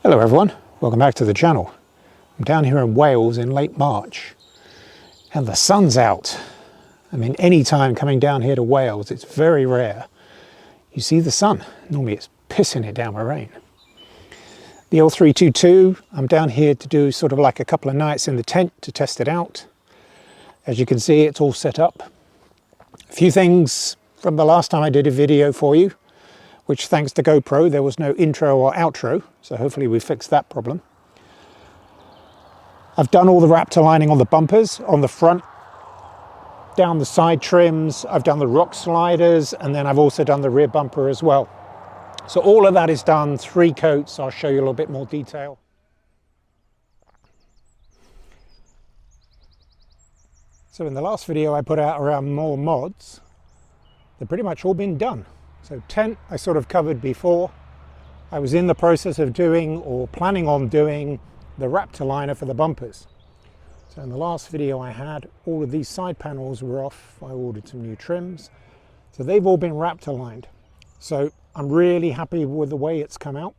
Hello everyone, welcome back to the channel. I'm down here in Wales in late March and the sun's out. I mean, any time coming down here to Wales, it's very rare you see the sun. Normally it's pissing it down with rain. The L322, I'm down here to do sort of like a couple of nights in the tent to test it out. As you can see, it's all set up. A few things from the last time I did a video for you, which thanks to GoPro, there was no intro or outro, so hopefully we fixed that problem. I've done all the Raptor lining on the bumpers, on the front, down the side trims, I've done the rock sliders, and then I've also done the rear bumper as well. So all of that is done, 3 coats. I'll show you a little bit more detail. So in the last video I put out around more mods, they've pretty much all been done. So tent I sort of covered before. I was in the process of doing or planning on doing the Raptor liner for the bumpers. So in the last video I had, all of these side panels were off. I ordered some new trims. So they've all been Raptor lined. So I'm really happy with the way it's come out.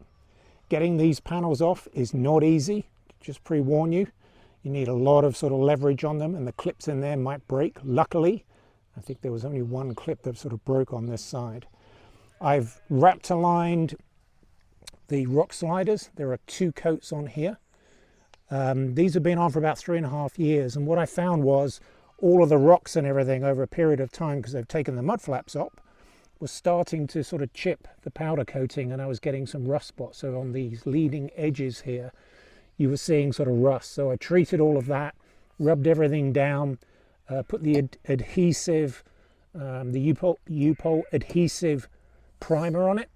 Getting these panels off is not easy, just pre-warn you. You need a lot of sort of leverage on them and the clips in there might break. Luckily, I think there was only one clip that sort of broke on this side. I've Raptor lined the rock sliders. There are 2 coats on here. These have been on for about 3.5 years, and what I found was all of the rocks and everything over a period of time, because they've taken the mud flaps up, was starting to sort of chip the powder coating, and I was getting some rust spots. So on these leading edges here you were seeing sort of rust. So I treated all of that, rubbed everything down, put the adhesive, the U-Pole adhesive primer on it,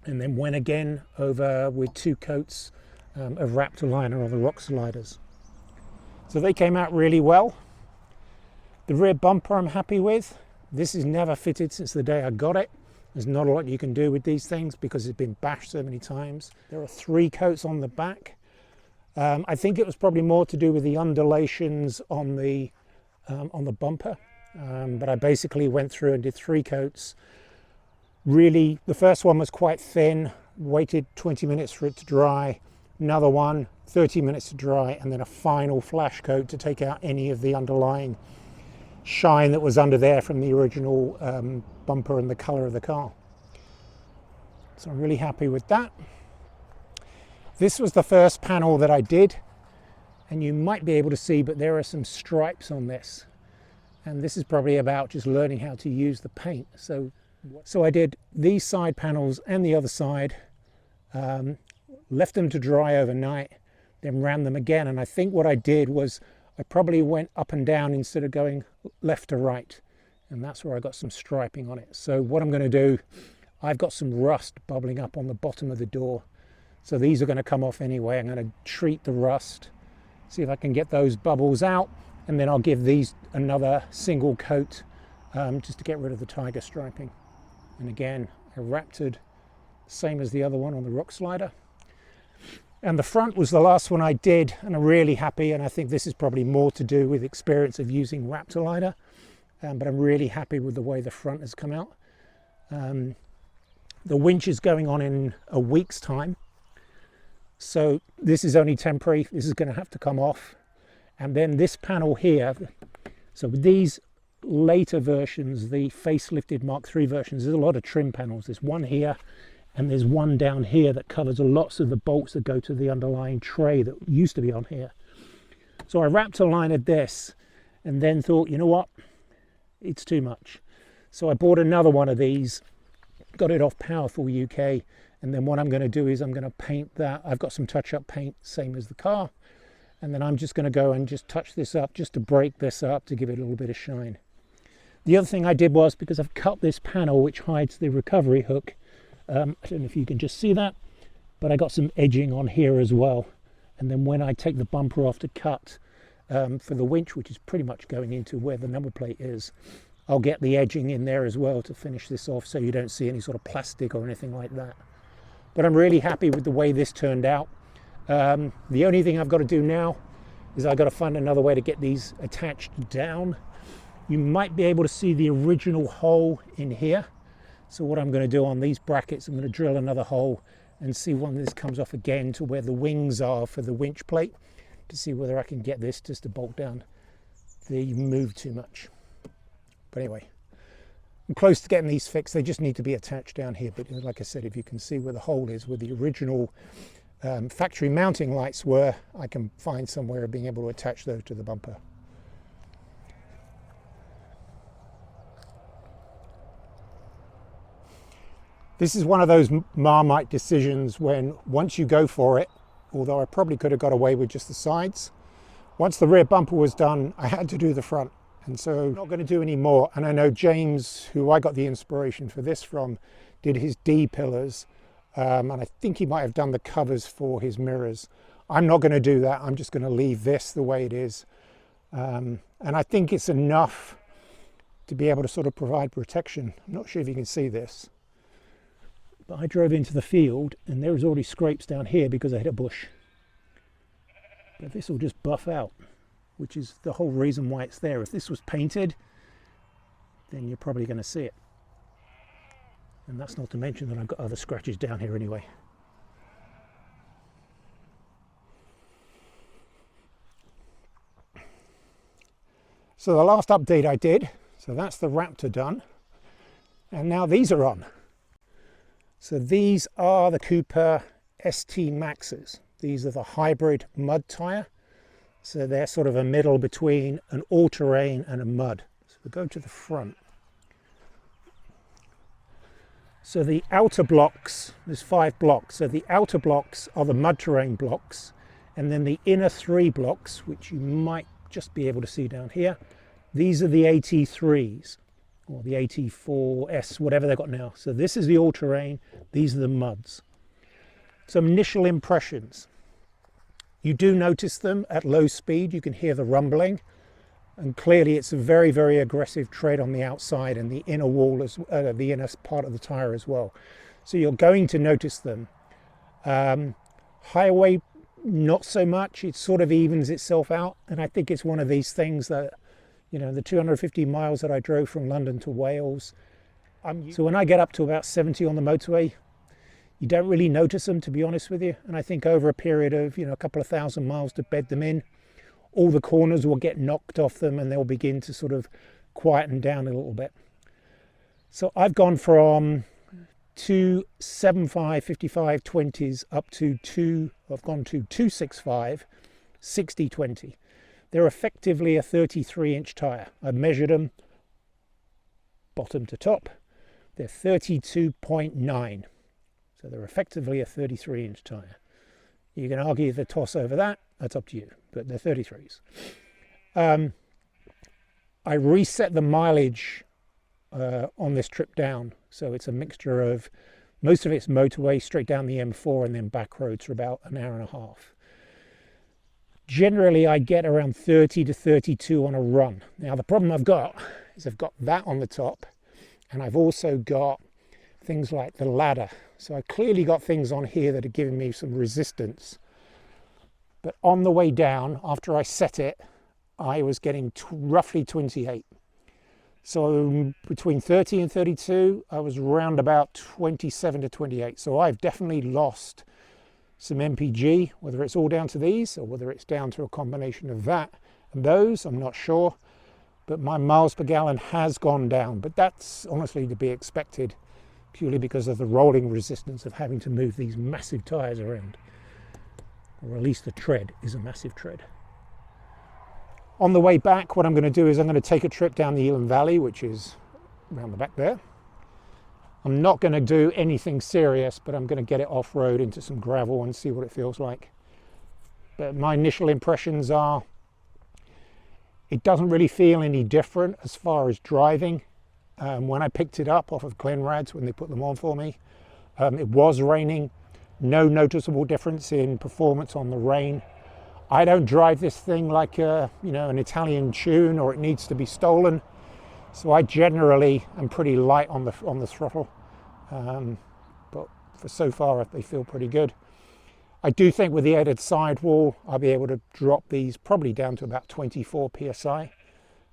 and then went again over with 2 coats of Raptor liner on the rock sliders. So they came out really well. The rear bumper I'm happy with. This is never fitted since the day I got it. There's not a lot you can do with these things because it's been bashed so many times. There are 3 coats on the back. I think it was probably more to do with the undulations on the bumper, but I basically went through and did 3 coats. Really, the first one was quite thin, waited 20 minutes for it to dry, another one, 30 minutes to dry, and then a final flash coat to take out any of the underlying shine that was under there from the original bumper and the color of the car. So I'm really happy with that. This was the first panel that I did, and you might be able to see, but there are some stripes on this. And this is probably about just learning how to use the paint. So I did these side panels and the other side, left them to dry overnight, then ran them again. And I think what I did was I probably went up and down instead of going left to right. And that's where I got some striping on it. So what I'm going to do, I've got some rust bubbling up on the bottom of the door. So these are going to come off anyway. I'm going to treat the rust, see if I can get those bubbles out. And then I'll give these another single coat just to get rid of the tiger striping. And again, I Raptored, same as the other one on the rock slider. And the front was the last one I did, and I'm really happy, and I think this is probably more to do with experience of using Raptor liner, but I'm really happy with the way the front has come out. The winch is going on in a week's time, so this is only temporary. This is going to have to come off. And then this panel here, so with these later versions, the facelifted Mark III versions, there's a lot of trim panels. There's one here and there's one down here that covers lots of the bolts that go to the underlying tray that used to be on here. So I Raptor linered this and then thought, you know what, it's too much. So I bought another one of these, got it off Powerful UK, and then what I'm going to do is I'm going to paint that. I've got some touch-up paint, same as the car, and then I'm just going to go and just touch this up just to break this up to give it a little bit of shine. The other thing I did was, because I've cut this panel which hides the recovery hook, I don't know if you can just see that, but I got some edging on here as well. And then when I take the bumper off to cut for the winch, which is pretty much going into where the number plate is, I'll get the edging in there as well to finish this off so you don't see any sort of plastic or anything like that. But I'm really happy with the way this turned out. The only thing I've got to do now is I've got to find another way to get these attached down. You might be able to see the original hole in here. So what I'm going to do on these brackets, I'm going to drill another hole and see when this comes off again to where the wings are for the winch plate, to see whether I can get this just to bolt down the move too much. But anyway, I'm close to getting these fixed. They just need to be attached down here. But like I said, if you can see where the hole is, where the original factory mounting lights were, I can find somewhere of being able to attach those to the bumper. This is one of those Marmite decisions when once you go for it, although I probably could have got away with just the sides, once the rear bumper was done, I had to do the front. And so I'm not going to do any more. And I know James, who I got the inspiration for this from, did his D pillars. And I think he might have done the covers for his mirrors. I'm not going to do that. I'm just going to leave this the way it is. And I think it's enough to be able to sort of provide protection. I'm not sure if you can see this, but I drove into the field and there was already scrapes down here because I hit a bush. But this will just buff out, which is the whole reason why it's there. If this was painted, then you're probably going to see it. And that's not to mention that I've got other scratches down here anyway. So the last update I did, so that's the Raptor done. And now these are on. So these are the Cooper ST MAXXs. These are the hybrid mud tyre. So they're sort of a middle between an all-terrain and a mud. So we'll go to the front. So the outer blocks, there's 5 blocks. So the outer blocks are the mud terrain blocks, and then the inner 3 blocks, which you might just be able to see down here, these are the AT3s, or the AT4S, whatever they've got now. So this is the all-terrain, these are the muds. Some initial impressions. You do notice them at low speed, you can hear the rumbling, and clearly it's a very, very aggressive tread on the outside and the inner wall, the inner part of the tyre as well. So you're going to notice them. Highway, not so much. It sort of evens itself out, and I think it's one of these things that, you know, the 250 miles that I drove from London to Wales, so when I get up to about 70 on the motorway, you don't really notice them, to be honest with you. And I think over a period of, you know, a couple of thousand miles to bed them in, all the corners will get knocked off them and they'll begin to sort of quieten down a little bit. So I've gone from 275 55 20s up to I've gone to 265 60 20. They're effectively a 33-inch tyre. I've measured them bottom to top. They're 32.9. So they're effectively a 33-inch tyre. You can argue the toss over that, that's up to you, but they're 33s. I reset the mileage on this trip down, so it's a mixture of, most of it's motorway straight down the M4 and then back roads for about an hour and a half. Generally I get around 30 to 32 on a run. Now the problem I've got is I've got that on the top, and I've also got things like the ladder. So I clearly got things on here that are giving me some resistance. But on the way down, after I set it, I was getting roughly 28. So between 30 and 32, I was around about 27 to 28. So I've definitely lost some MPG, whether it's all down to these or whether it's down to a combination of that and those, I'm not sure. But my miles per gallon has gone down, but that's honestly to be expected, purely because of the rolling resistance of having to move these massive tyres around. Or at least the tread is a massive tread. On the way back, what I'm going to do is I'm going to take a trip down the Elan Valley, which is around the back there. I'm not going to do anything serious, but I'm going to get it off-road into some gravel and see what it feels like. But my initial impressions are, it doesn't really feel any different as far as driving. When I picked it up off of Glenrad's, when they put them on for me, it was raining. No noticeable difference in performance on the rain. I don't drive this thing like a, you know, an Italian tune or it needs to be stolen. So I generally am pretty light on the throttle. But for so far, they feel pretty good. I do think with the added sidewall, I'll be able to drop these probably down to about 24 PSI.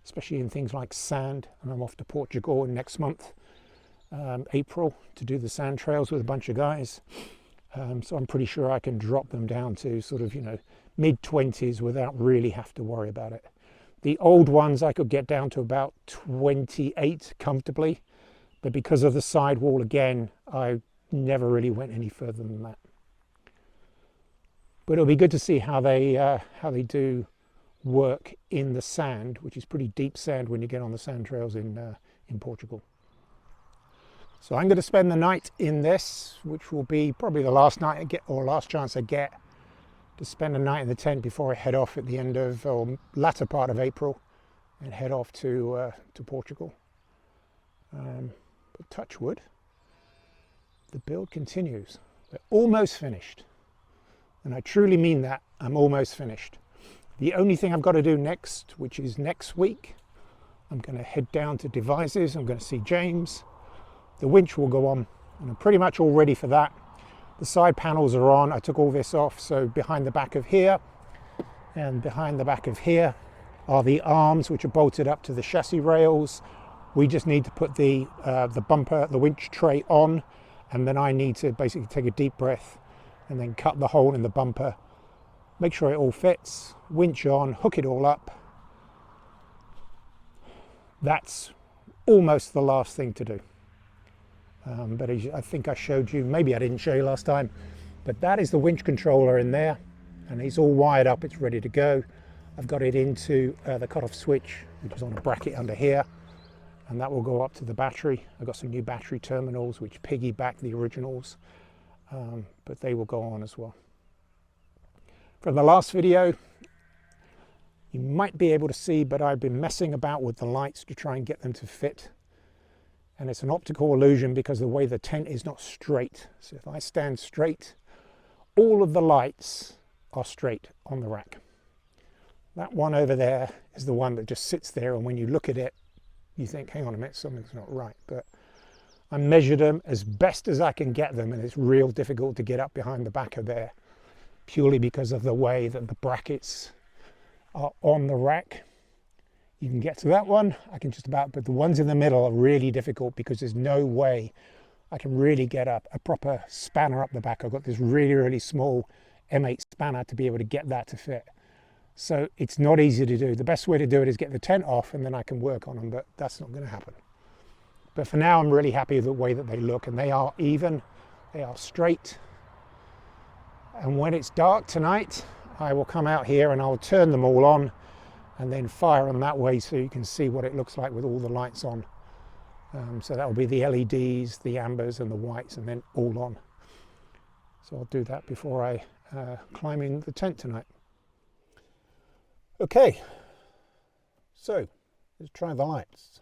Especially in things like sand, and I'm off to Portugal next month, April, to do the sand trails with a bunch of guys. So I'm pretty sure I can drop them down to sort of, you know, mid-20s without really have to worry about it. The old ones I could get down to about 28 comfortably, but because of the sidewall again, I never really went any further than that. But it'll be good to see how they do work in the sand, which is pretty deep sand when you get on the sand trails in Portugal. So I'm going to spend the night in this, which will be probably the last night I get, or last chance I get to spend a night in the tent before I head off at the end of, or latter part of April, and head off to Portugal. But touch wood, the build continues. They're almost finished, and I truly mean that. I'm almost finished. The only thing I've got to do next, which is next week, I'm going to head down to Devizes. I'm going to see James. The winch will go on, and I'm pretty much all ready for that. The side panels are on. I took all this off, so behind the back of here and behind the back of here are the arms which are bolted up to the chassis rails. We just need to put the bumper, the winch tray on, and then I need to basically take a deep breath and then cut the hole in the bumper, make sure it all fits, winch on, hook it all up. That's almost the last thing to do. But I think I showed you, maybe I didn't show you last time, but that is the winch controller in there, and it's all wired up, it's ready to go. I've got it into the cutoff switch, which is on a bracket under here, and that will go up to the battery. I've got some new battery terminals which piggyback the originals, but they will go on as well. From the last video, you might be able to see, but I've been messing about with the lights to try and get them to fit. And it's an optical illusion because the way the tent is not straight. So if I stand straight, all of the lights are straight on the rack. That one over there is the one that just sits there, and when you look at it, you think, hang on a minute, something's not right. But I measured them as best as I can get them, and it's real difficult to get up behind the back of there, purely because of the way that the brackets are on the rack. You can get to that one, I can just about, but the ones in the middle are really difficult because there's no way I can really get up a proper spanner up the back. I've got this really, really small M8 spanner to be able to get that to fit. So it's not easy to do. The best way to do it is get the tent off and then I can work on them, but that's not going to happen. But for now, I'm really happy with the way that they look, and they are even, they are straight. And when it's dark tonight, I will come out here and I'll turn them all on and then fire them that way so you can see what it looks like with all the lights on. So that will be the LEDs, the ambers and the whites, and then all on. So I'll do that before I climb in the tent tonight. Okay, so let's try the lights.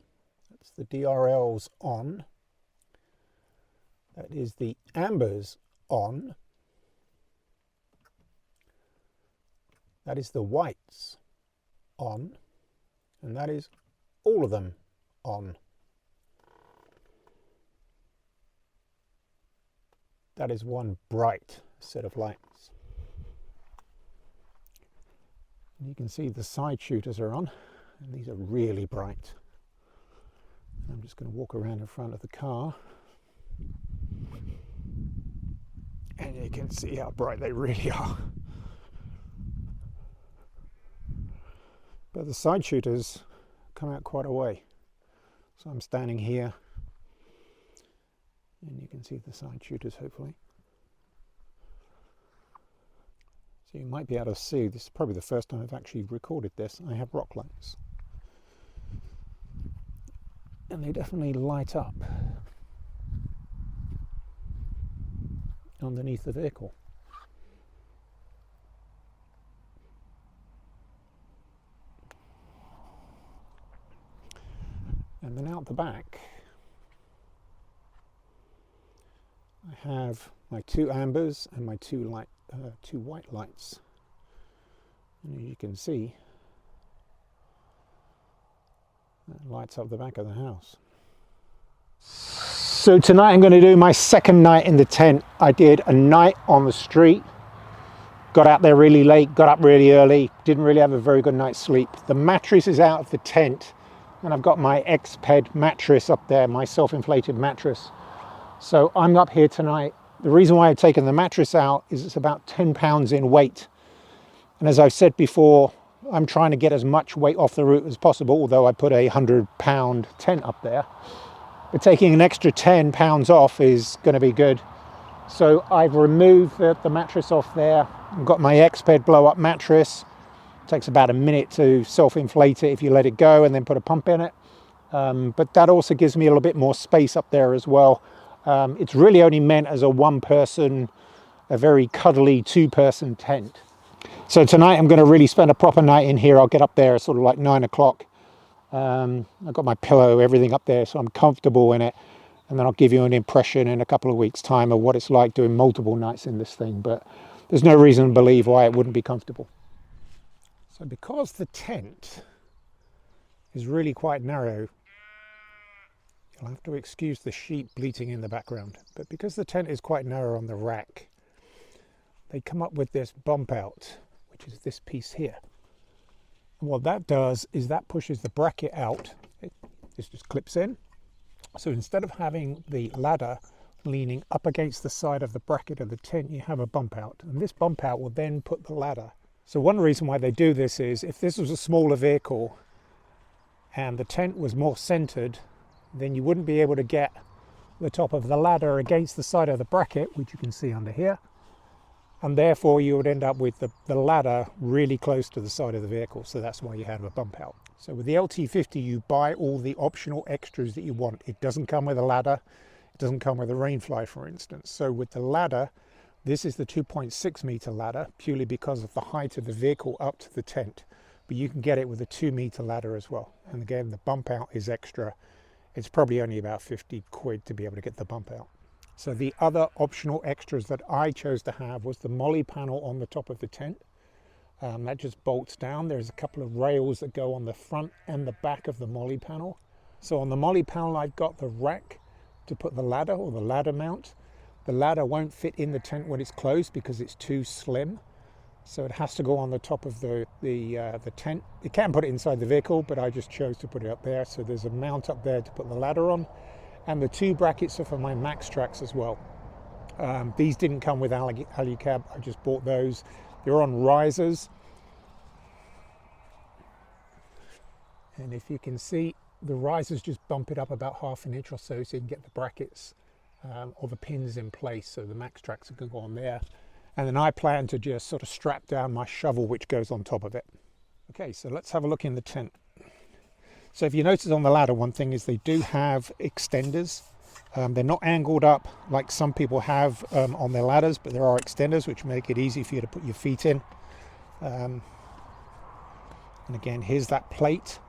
That's the DRLs on. That is the ambers on. That is the whites on, and that is all of them on. That is one bright set of lights. And you can see the side shooters are on, and these are really bright. I'm just going to walk around in front of the car, and you can see how bright they really are. But the side shooters come out quite a way. So I'm standing here, and you can see the side shooters hopefully. So you might be able to see, this is probably the first time I've actually recorded this, I have rock lights. And they definitely light up underneath the vehicle. And then out the back, I have my two ambers and my two white lights. And as you can see, that lights up the back of the house. So tonight I'm going to do my second night in the tent. I did a night on the street, got out there really late, got up really early, didn't really have a very good night's sleep. The mattress is out of the tent, and I've got my X-Ped mattress up there, my self-inflated mattress. So I'm up here tonight The reason why I've taken the mattress out is it's about 10 pounds in weight. And as I've said before, I'm trying to get as much weight off the roof as possible, although I put a 100-pound tent up there. But taking an extra 10 pounds off is going to be good. So I've removed the mattress off there. I've got my X-Bed blow-up mattress. It takes about a minute to self-inflate it if you let it go and then put a pump in it. But that also gives me a little bit more space up there as well. It's really only meant as a one-person, a very cuddly two-person tent. So tonight I'm going to really spend a proper night in here. I'll get up there sort of like 9 o'clock. I've got my pillow, everything up there, so I'm comfortable in it. And then I'll give you an impression in a couple of weeks' time of what it's like doing multiple nights in this thing. But there's no reason to believe why it wouldn't be comfortable. So because the tent is really quite narrow, you'll have to excuse the sheep bleating in the background. But because the tent is quite narrow on the rack, they come up with this bump out, which is this piece here. And what that does is that pushes the bracket out. This just clips in. So instead of having the ladder leaning up against the side of the bracket of the tent, you have a bump out. And this bump out will then put the ladder. So one reason why they do this is if this was a smaller vehicle and the tent was more centered, then you wouldn't be able to get the top of the ladder against the side of the bracket, which you can see under here. And therefore you would end up with the ladder really close to the side of the vehicle. So that's why you have a bump out. So with the LT-50, you buy all the optional extras that you want. It doesn't come with a ladder. It doesn't come with a rainfly, for instance. So with the ladder, this is the 2.6 meter ladder, purely because of the height of the vehicle up to the tent. But you can get it with a 2 meter ladder as well. And again, the bump out is extra. It's probably only about 50 quid to be able to get the bump out. So the other optional extras that I chose to have was the molly panel on the top of the tent. That just bolts down. There's a couple of rails that go on the front and the back of the molly panel. So on the molly panel, I've got the rack to put the ladder or the ladder mount. The ladder won't fit in the tent when it's closed because it's too slim. So it has to go on the top of the tent. You can put it inside the vehicle, but I just chose to put it up there. So there's a mount up there to put the ladder on. And the 2 brackets are for my MAXX tracks as well. These didn't come with Alu-Cab. I just bought those. They're on risers. And if you can see, the risers just bump it up about ½ an inch or so you can get the brackets or the pins in place. So the MAXX tracks are going to go on there. And then I plan to just sort of strap down my shovel, which goes on top of it. Okay, so let's have a look in the tent. So if you notice on the ladder, one thing is they do have extenders. They're not angled up like some people have on their ladders, but there are extenders which make it easy for you to put your feet in. And again, here's that plate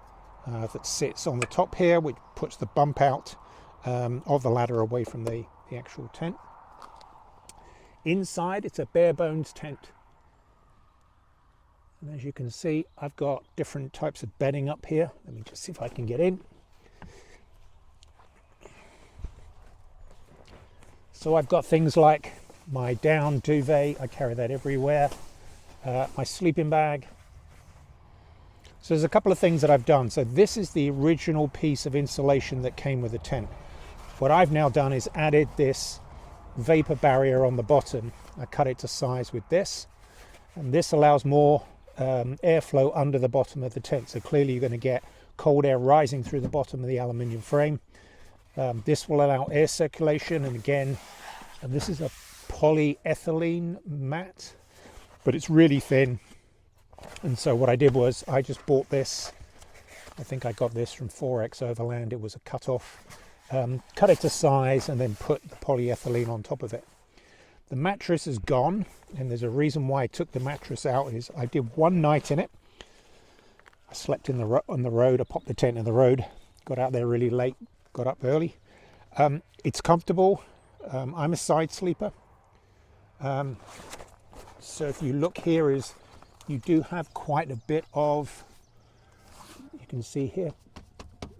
that sits on the top here, which puts the bump out of the ladder away from the actual tent. Inside, it's a bare bones tent. And as you can see, I've got different types of bedding up here. Let me just see if I can get in. So I've got things like my down duvet. I carry that everywhere. My sleeping bag. So there's a couple of things that I've done. So this is the original piece of insulation that came with the tent. What I've now done is added this vapor barrier on the bottom. I cut it to size with this, and this allows more airflow under the bottom of the tent. So clearly you're going to get cold air rising through the bottom of the aluminium frame. This will allow air circulation, and again, this is a polyethylene mat, but it's really thin. And so what I did was I just bought this. I think I got this from Forex Overland. It was a cut-off. Cut it to size and then put the polyethylene on top of it. The mattress is gone, and there's a reason why I took the mattress out. Is I did one night in it. I slept on the road. I popped the tent in the road, got out there really late, got up early. It's comfortable. I'm a side sleeper. So if you look here, you do have quite a bit of, you can see here,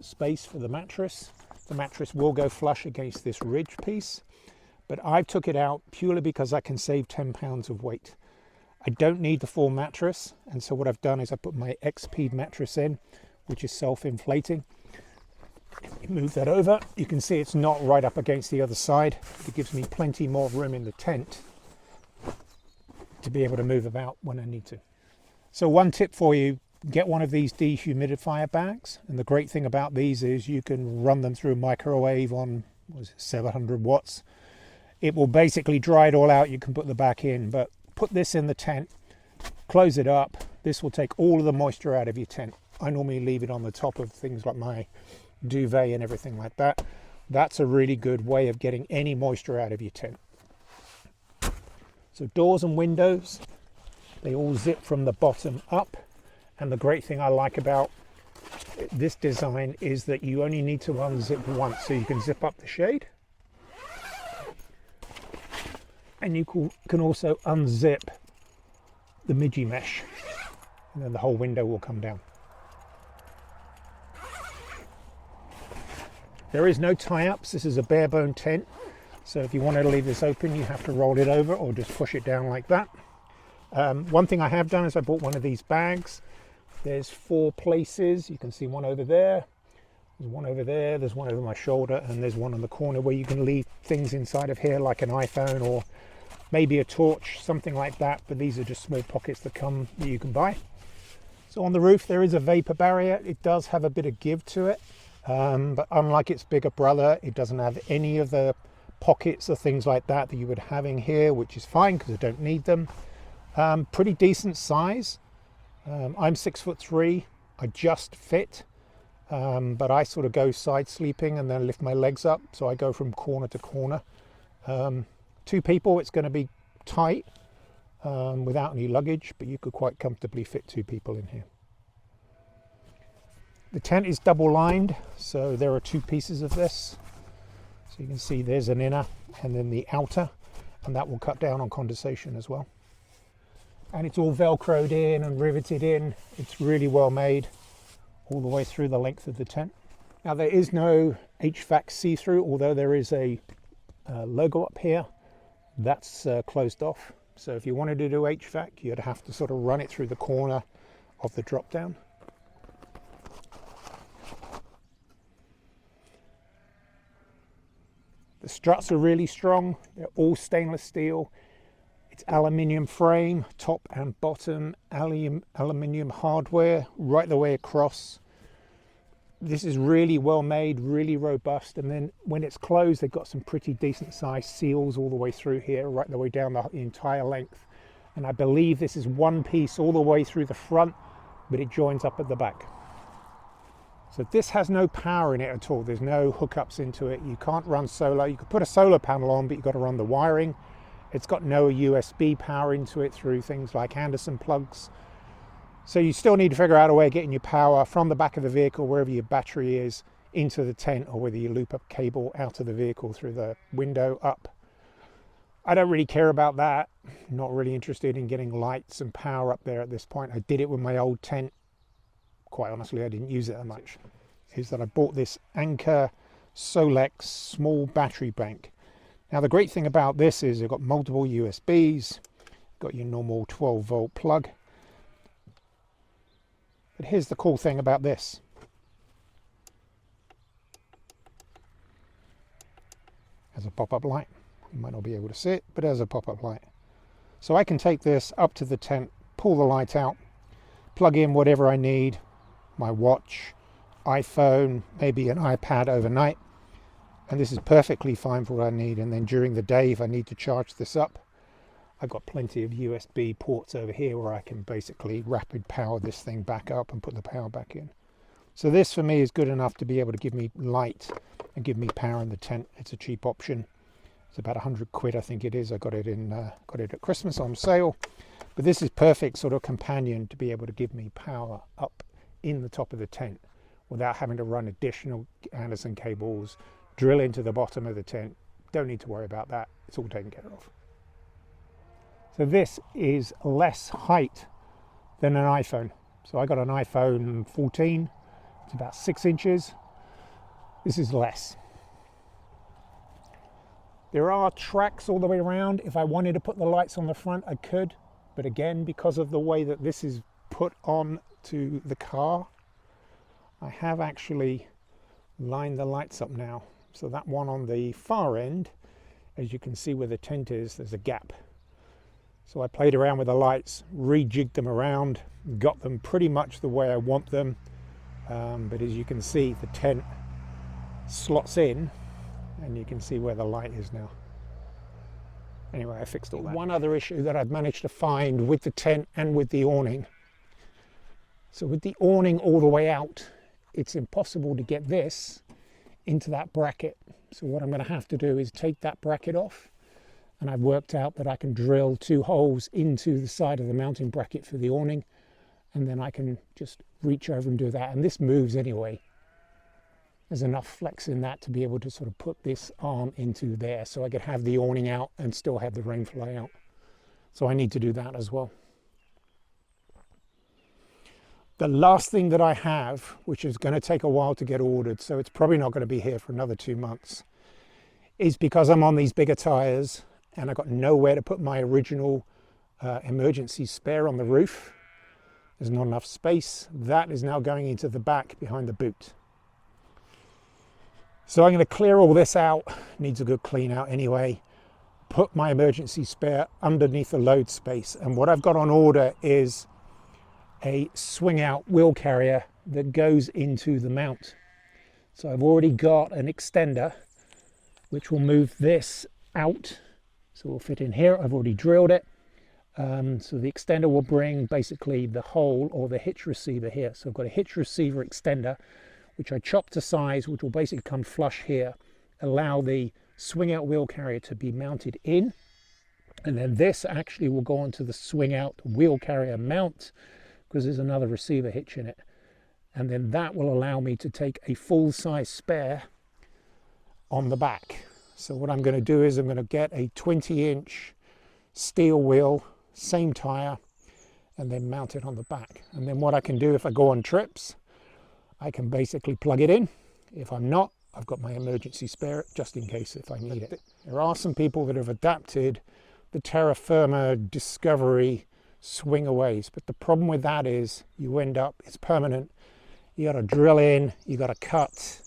space for the mattress. The mattress will go flush against this ridge piece, but I took it out purely because I can save 10 pounds of weight. I don't need the full mattress, and so what I've done is I put my XP mattress in, which is self-inflating. Move that over. You can see it's not right up against the other side. It gives me plenty more room in the tent to be able to move about when I need to. So one tip for you, get one of these dehumidifier bags, and the great thing about these is you can run them through a microwave on 700 watts. It will basically dry it all out. You can put the back in, but put this in the tent, close it up. This will take all of the moisture out of your tent. I normally leave it on the top of things like my duvet and everything like that. That's a really good way of getting any moisture out of your tent. So doors and windows, they all zip from the bottom up. And the great thing I like about this design is that you only need to unzip once. So you can zip up the shade. And you can also unzip the midgie mesh. And then the whole window will come down. There is no tie-ups. This is a bare bone tent. So if you wanted to leave this open, you have to roll it over or just push it down like that. One thing I have done is I bought one of these bags. There's 4 places. You can see one over there. There's one over there. There's one over my shoulder. And there's one on the corner where you can leave things inside of here like an iPhone or maybe a torch, something like that. But these are just small pockets that you can buy. So on the roof, there is a vapor barrier. It does have a bit of give to it. But unlike its bigger brother, it doesn't have any of the pockets or things like that you would have in here, which is fine because I don't need them. Pretty decent size. I'm 6'3". I just fit, but I sort of go side sleeping and then lift my legs up, so I go from corner to corner. 2 people, it's going to be tight without any luggage, but you could quite comfortably fit 2 people in here. The tent is double lined, so there are 2 pieces of this. So you can see there's an inner and then the outer, and that will cut down on condensation as well. And it's all velcroed in and riveted in. It's really well made all the way through the length of the tent. Now there is no HVAC see-through, although there is a logo up here. That's closed off. So if you wanted to do HVAC, you'd have to sort of run it through the corner of the drop down. The struts are really strong. They're all stainless steel. It's aluminium frame, top and bottom, aluminium hardware right the way across. This is really well made, really robust. And then when it's closed, they've got some pretty decent sized seals all the way through here, right the way down the entire length. And I believe this is one piece all the way through the front, but it joins up at the back. So this has no power in it at all. There's no hookups into it. You can't run solar. You could put a solar panel on, but you've got to run the wiring. It's got no USB power into it through things like Anderson plugs. So you still need to figure out a way of getting your power from the back of the vehicle, wherever your battery is, into the tent, or whether you loop up cable out of the vehicle through the window up. I don't really care about that. Not really interested in getting lights and power up there at this point. I did it with my old tent. Quite honestly, I didn't use it that much. Is that I bought this Anker Solex small battery bank. Now the great thing about this is you've got multiple USBs, got your normal 12-volt plug. But here's the cool thing about this. Has a pop-up light. You might not be able to see it, but there's a pop-up light. So I can take this up to the tent, pull the light out, plug in whatever I need, my watch, iPhone, maybe an iPad overnight. And this is perfectly fine for what I need. And then during the day, if I need to charge this up, I've got plenty of USB ports over here where I can basically rapid power this thing back up and put the power back in. So this for me is good enough to be able to give me light and give me power in the tent. It's a cheap option. It's about 100 quid, I think it is. I got it at Christmas on sale. But this is perfect sort of companion to be able to give me power up in the top of the tent without having to run additional Anderson cables, drill into the bottom of the tent. Don't need to worry about that. It's all taken care of. So this is less height than an iPhone. So I got an iPhone 14. It's about 6 inches. This is less. There are tracks all the way around. If I wanted to put the lights on the front, I could. But again, because of the way that this is put on to the car, I have actually line the lights up now. So that one on the far end, as you can see where the tent is, there's a gap. So I played around with the lights, rejigged them around, got them pretty much the way I want them. But as you can see, the tent slots in, and you can see where the light is now. Anyway, I fixed all that. One other issue that I've managed to find with the tent and with the awning. So with the awning all the way out, it's impossible to get this into that bracket. So what I'm going to have to do is take that bracket off, and I've worked out that I can drill 2 holes into the side of the mounting bracket for the awning, and then I can just reach over and do that. And this moves anyway. There's enough flex in that to be able to sort of put this arm into there, so I could have the awning out and still have the rain fly out. So I need to do that as well. The last thing that I have, which is going to take a while to get ordered, so it's probably not going to be here for another 2 months, is because I'm on these bigger tyres and I've got nowhere to put my original emergency spare on the roof. There's not enough space. That is now going into the back behind the boot. So I'm going to clear all this out, needs a good clean out anyway, put my emergency spare underneath the load space. And what I've got on order is a swing out wheel carrier that goes into the mount. So I've already got an extender which will move this out. So it'll fit in here. I've already drilled it. So the extender will bring basically the hole or the hitch receiver here. So I've got a hitch receiver extender which I chopped to size, which will basically come flush here, allow the swing out wheel carrier to be mounted in, and then this actually will go onto the swing out wheel carrier mount because there's another receiver hitch in it, and then that will allow me to take a full size spare on the back. So what I'm going to do is I'm going to get a 20-inch steel wheel, same tire, and then mount it on the back. And then what I can do if I go on trips, I can basically plug it in. If I'm not, I've got my emergency spare just in case if I need it. There are some people that have adapted the Terra Firma Discovery swing-aways, but the problem with that is you end up, it's permanent. You got to drill in, you got to cut.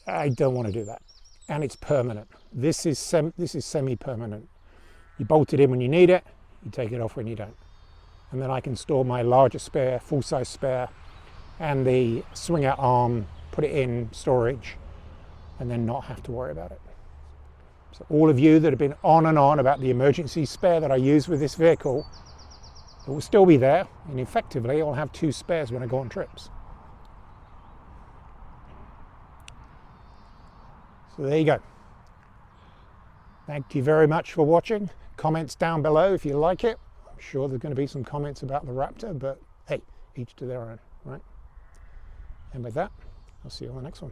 I don't want to do that. And it's permanent. This is semi-permanent. You bolt it in when you need it, you take it off when you don't. And then I can store my larger spare, full-size spare, and the swing out arm, put it in storage, and then not have to worry about it. So all of you that have been on and on about the emergency spare that I use with this vehicle, it will still be there, and effectively I'll have 2 spares when I go on trips. So there you go. Thank you very much for watching. Comments down below if you like it. I'm sure there's going to be some comments about the Raptor, but hey, each to their own, right? And with that, I'll see you on the next one.